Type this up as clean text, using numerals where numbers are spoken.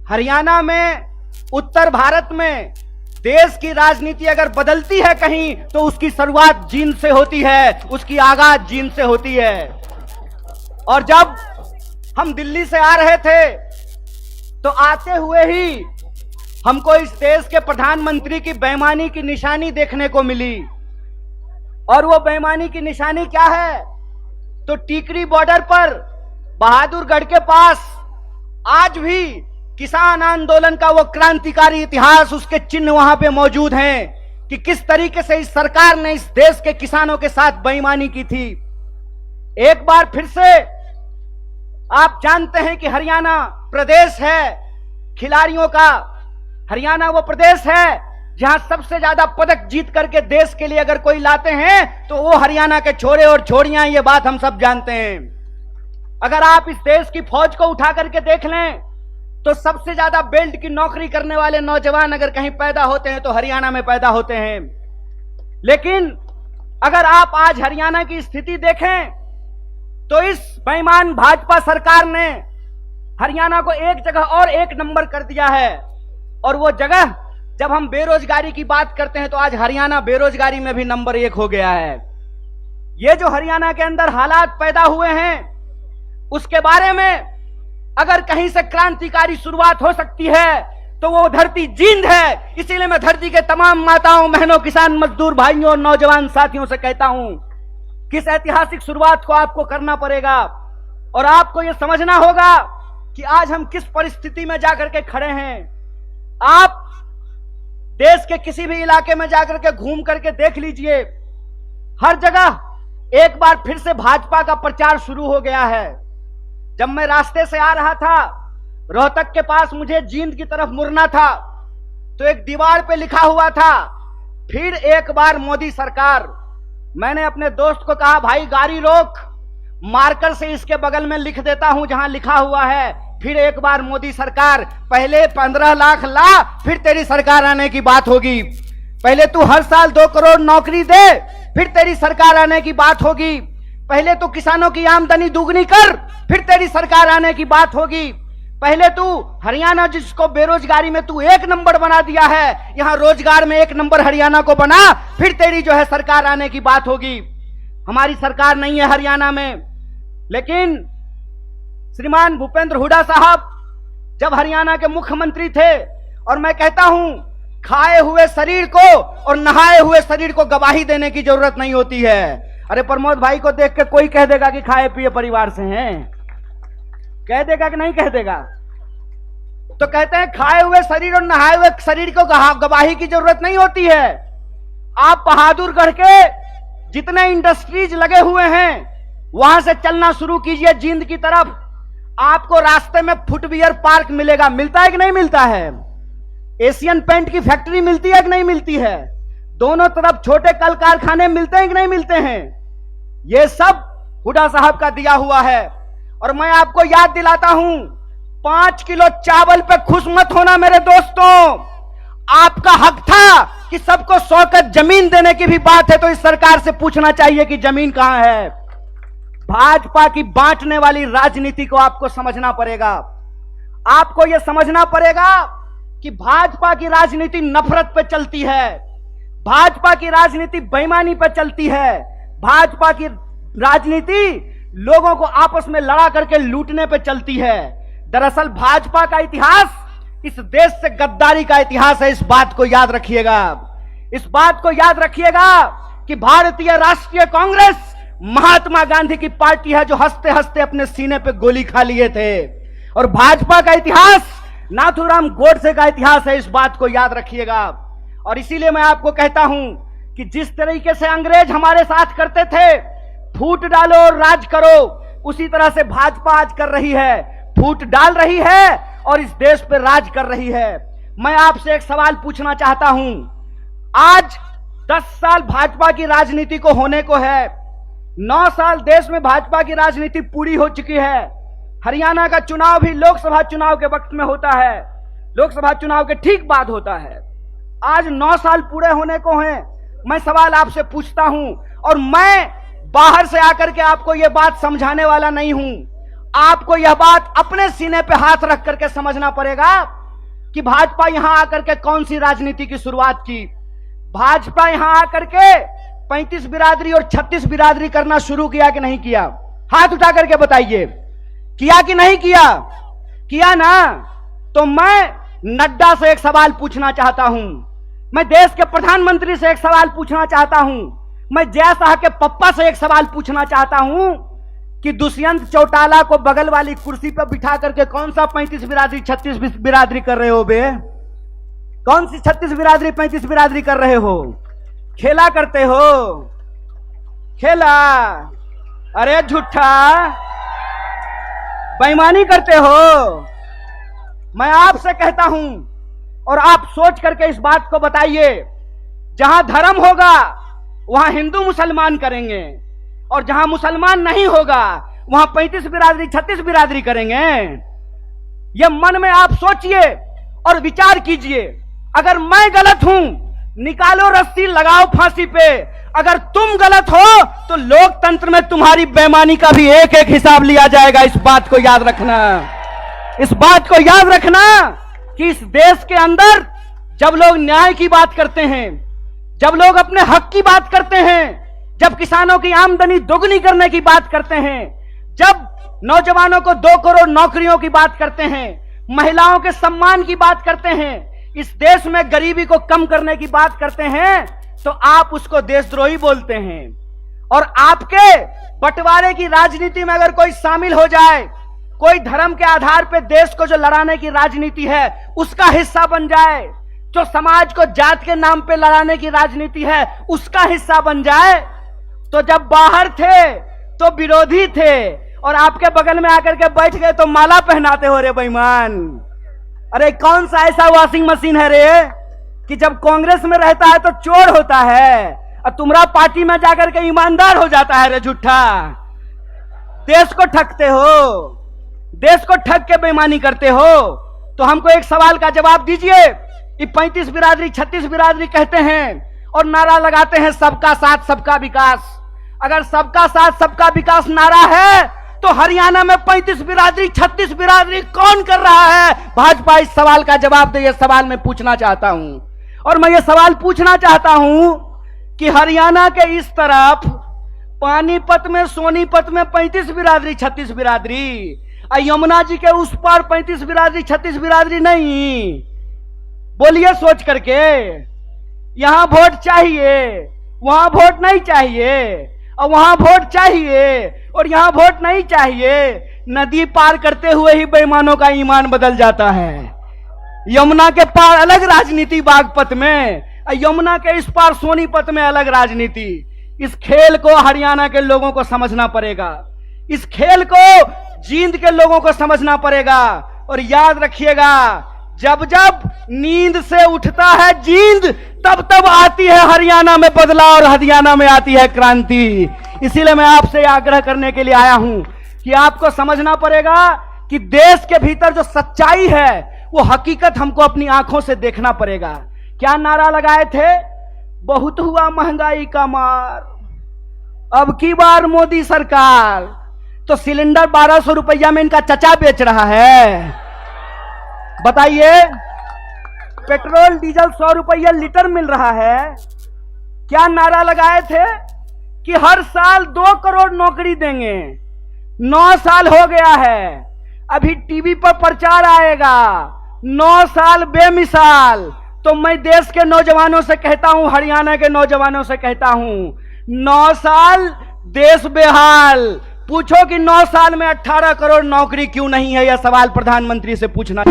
हरियाणा में, उत्तर भारत में देश की राजनीति अगर बदलती है कहीं तो उसकी शुरुआत जींद से होती है, उसकी आगाज जींद से होती है। और जब हम दिल्ली से आ रहे थे तो आते हुए ही हमको इस देश के प्रधानमंत्री की बेईमानी की निशानी देखने को मिली। और वो बेईमानी की निशानी क्या है? तो टीकरी बॉर्डर पर बहादुरगढ़ के पास आज भी किसान आंदोलन का वो क्रांतिकारी इतिहास, उसके चिन्ह वहां पे मौजूद हैं कि किस तरीके से इस सरकार ने इस देश के किसानों के साथ बेईमानी की थी। एक बार फिर से आप जानते हैं कि हरियाणा प्रदेश है खिलाड़ियों का। हरियाणा वो प्रदेश है जहां सबसे ज्यादा पदक जीत करके देश के लिए अगर कोई लाते हैं तो वो हरियाणा के छोरे और छोरियां, ये बात हम सब जानते हैं। अगर आप इस देश की फौज को उठा करके देख लें तो सबसे ज्यादा बेल्ट की नौकरी करने वाले नौजवान अगर कहीं पैदा होते हैं तो हरियाणा में पैदा होते हैं। लेकिन अगर आप आज हरियाणा की स्थिति देखें तो इस बेईमान भाजपा सरकार ने हरियाणा को एक जगह और एक नंबर कर दिया है। और वो जगह, जब हम बेरोजगारी की बात करते हैं तो आज हरियाणा बेरोजगारी में भी नंबर 1 हो गया है। ये जो हरियाणा के अंदर हालात पैदा हुए हैं उसके बारे में अगर कहीं से क्रांतिकारी शुरुआत हो सकती है तो वो धरती जींद है। इसीलिए मैं धरती के तमाम माताओं, बहनों, किसान मजदूर भाइयों और नौजवान साथियों से कहता हूं कि इस ऐतिहासिक शुरुआत को आपको करना पड़ेगा। और आपको यह समझना होगा कि आज हम किस परिस्थिति में जाकर के खड़े हैं। आप देश के किसी भी इलाके में जाकर के घूम करके देख लीजिए, हर जगह एक बार फिर से भाजपा का प्रचार शुरू हो गया है। जब मैं रास्ते से आ रहा था, रोहतक के पास मुझे जींद की तरफ मुड़ना था तो एक दीवार पे लिखा हुआ था, फिर एक बार मोदी सरकार। मैंने अपने दोस्त को कहा, भाई गाड़ी रोक, मार्कर से इसके बगल में लिख देता हूं जहां लिखा हुआ है फिर एक बार मोदी सरकार। पहले 15 लाख ला, फिर तेरी सरकार आने की बात होगी। पहले तू हर साल 2 करोड़ नौकरी दे, फिर तेरी सरकार आने की बात होगी। पहले तो किसानों की आमदनी दुगनी कर, फिर तेरी सरकार आने की बात होगी। पहले तू हरियाणा, जिसको बेरोजगारी में तू 1 नंबर बना दिया है, यहां रोजगार में 1 नंबर हरियाणा को बना, फिर तेरी जो है सरकार आने की बात होगी। हमारी सरकार नहीं है हरियाणा में, लेकिन श्रीमान भूपेंद्र हुड्डा साहब जब हरियाणा के मुख्यमंत्री थे, और मैं कहता हूं खाए हुए शरीर को और नहाए हुए शरीर को गवाही देने की जरूरत नहीं होती है। अरे प्रमोद भाई को देख के कोई कह देगा कि खाए पिए परिवार से हैं, कह देगा कि नहीं कह देगा? तो कहते हैं खाए हुए शरीर और नहाए हुए शरीर को गवाही की जरूरत नहीं होती है। आप बहादुरगढ़ के जितने इंडस्ट्रीज लगे हुए हैं वहां से चलना शुरू कीजिए जींद की तरफ, आपको रास्ते में फुटवियर पार्क मिलेगा। मिलता है कि नहीं मिलता है? एशियन पेंट की फैक्ट्री मिलती है कि नहीं मिलती है? दोनों तरफ छोटे कल कारखाने मिलते हैं कि नहीं मिलते हैं? ये सब हुड्डा साहब का दिया हुआ है। और मैं आपको याद दिलाता हूं, 5 किलो चावल पे खुश मत होना मेरे दोस्तों। आपका हक था कि सबको 100 गज जमीन देने की भी बात है तो इस सरकार से पूछना चाहिए कि जमीन कहां है। भाजपा की बांटने वाली राजनीति को आपको समझना पड़ेगा। आपको यह समझना पड़ेगा कि भाजपा की राजनीति नफरत पे चलती है, भाजपा की राजनीति बेईमानी पे चलती है, भाजपा की राजनीति लोगों को आपस में लड़ा करके लूटने पे चलती है। दरअसल भाजपा का इतिहास इस देश से गद्दारी का इतिहास है। इस बात को याद रखिएगा। इस बात को याद रखिएगा कि भारतीय राष्ट्रीय कांग्रेस महात्मा गांधी की पार्टी है जो हंसते हंसते अपने सीने पे गोली खा लिए थे। और भाजपा का इतिहास नाथूराम गोडसे का इतिहास है। इस बात को याद रखिएगा। और इसीलिए मैं आपको कहता हूं कि जिस तरीके से अंग्रेज हमारे साथ करते थे, फूट डालो और राज करो, उसी तरह से भाजपा आज कर रही है, फूट डाल रही है और इस देश पर राज कर रही है। मैं आपसे एक सवाल पूछना चाहता हूं, आज 10 साल भाजपा की राजनीति को होने को है, 9 साल देश में भाजपा की राजनीति पूरी हो चुकी है। हरियाणा का चुनाव भी लोकसभा चुनाव के वक्त में होता है, लोकसभा चुनाव के ठीक बाद होता है। आज 9 साल पूरे होने को हैं। मैं सवाल आपसे पूछता हूं, और मैं बाहर से आकर के आपको यह बात समझाने वाला नहीं हूं। आपको यह बात अपने सीने पे हाथ रख करके समझना पड़ेगा कि भाजपा यहां आकर के कौन सी राजनीति की शुरुआत की। भाजपा यहां आकर के 35 बिरादरी और 36 बिरादरी करना शुरू किया कि नहीं किया? हाथ उठा करके बताइए, किया कि नहीं किया? किया ना? तो मैं नड्डा से एक सवाल पूछना चाहता हूं, मैं देश के प्रधानमंत्री से एक सवाल पूछना चाहता हूं, मैं जय शाह के पप्पा से एक सवाल पूछना चाहता हूं कि दुष्यंत चौटाला को बगल वाली कुर्सी पर बिठा करके कौन सा 35 बिरादरी 36 बिरादरी कर रहे हो बे? कौन सी 36 बिरादरी 35 बिरादरी कर रहे हो? खेला करते हो? खेला? अरे झूठा, बेईमानी करते हो। मैं आपसे कहता हूं और आप सोच करके इस बात को बताइए, जहां धर्म होगा वहां हिंदू मुसलमान करेंगे, और जहां मुसलमान नहीं होगा वहां 35 बिरादरी 36 बिरादरी करेंगे। यह मन में आप सोचिए और विचार कीजिए। अगर मैं गलत हूं, निकालो रस्सी, लगाओ फांसी पे। अगर तुम गलत हो तो लोकतंत्र में तुम्हारी बेईमानी का भी एक एक हिसाब लिया जाएगा। इस बात को याद रखना, इस बात को याद रखना कि इस देश के अंदर जब लोग न्याय की बात करते हैं, जब लोग अपने हक की बात करते हैं, जब किसानों की आमदनी दोगुनी करने की बात करते हैं, जब नौजवानों को 2 करोड़ नौकरियों की बात करते हैं, महिलाओं के सम्मान की बात करते हैं, इस देश में गरीबी को कम करने की बात करते हैं, तो आप उसको देशद्रोही बोलते हैं। और आपके बंटवारे की राजनीति में अगर कोई शामिल हो जाए, कोई धर्म के आधार पर देश को जो लड़ाने की राजनीति है उसका हिस्सा बन जाए, जो समाज को जात के नाम पे लड़ाने की राजनीति है उसका हिस्सा बन जाए, तो जब बाहर थे तो विरोधी थे और आपके बगल में आकर के बैठ गए तो माला पहनाते हो रे बेईमान। अरे कौन सा ऐसा वॉशिंग मशीन है रे कि जब कांग्रेस में रहता है तो चोर होता है और तुम्हारा पार्टी में जाकर के ईमानदार हो जाता है रे झूठा। देश को ठगते हो, देश को ठग के बेईमानी करते हो। तो हमको एक सवाल का जवाब दीजिए। ये 35 बिरादरी 36 बिरादरी कहते हैं और नारा लगाते हैं सबका साथ सबका विकास। अगर सबका साथ सबका विकास नारा है तो हरियाणा में 35 बिरादरी 36 बिरादरी कौन कर रहा है? भाजपा इस सवाल का जवाब दे। यह सवाल मैं पूछना चाहता हूं और मैं ये सवाल पूछना चाहता हूं कि हरियाणा के इस तरफ पानीपत में, सोनीपत में 35 बिरादरी 36 बिरादरी, यमुना जी के उस पार 35 बिरादरी 36 बिरादरी नहीं। बोलिए सोच करके, यहां वोट चाहिए, वहां वोट नहीं चाहिए, और वहां वोट चाहिए और यहां वोट नहीं चाहिए। नदी पार करते हुए ही बेईमानों का ईमान बदल जाता है। यमुना के पार अलग राजनीति बागपत में, यमुना के इस पार सोनीपत में अलग राजनीति। इस खेल को हरियाणा के लोगों को समझना पड़ेगा, इस खेल को जींद के लोगों को समझना पड़ेगा। और याद रखिएगा, जब जब नींद से उठता है जींद, तब तब आती है हरियाणा में बदलाव और हरियाणा में आती है क्रांति। इसीलिए मैं आपसे आग्रह करने के लिए आया हूं कि आपको समझना पड़ेगा कि देश के भीतर जो सच्चाई है वो हकीकत हमको अपनी आंखों से देखना पड़ेगा। क्या नारा लगाए थे? बहुत हुआ महंगाई का मार, अब की बार मोदी सरकार। तो सिलेंडर 1200 रुपया में इनका चचा बेच रहा है। बताइए, पेट्रोल डीजल 100 रुपया लीटर मिल रहा है। क्या नारा लगाए थे कि हर साल 2 करोड़ नौकरी देंगे। 9 साल हो गया है, अभी टीवी पर प्रचार आएगा। 9 साल बेमिसाल। तो मैं देश के नौजवानों से कहता हूं, हरियाणा के नौजवानों से कहता हूं, 9 साल देश बेहाल। पूछो कि 9 साल में 18 करोड़ नौकरी क्यों नहीं है? यह सवाल प्रधानमंत्री से पूछना।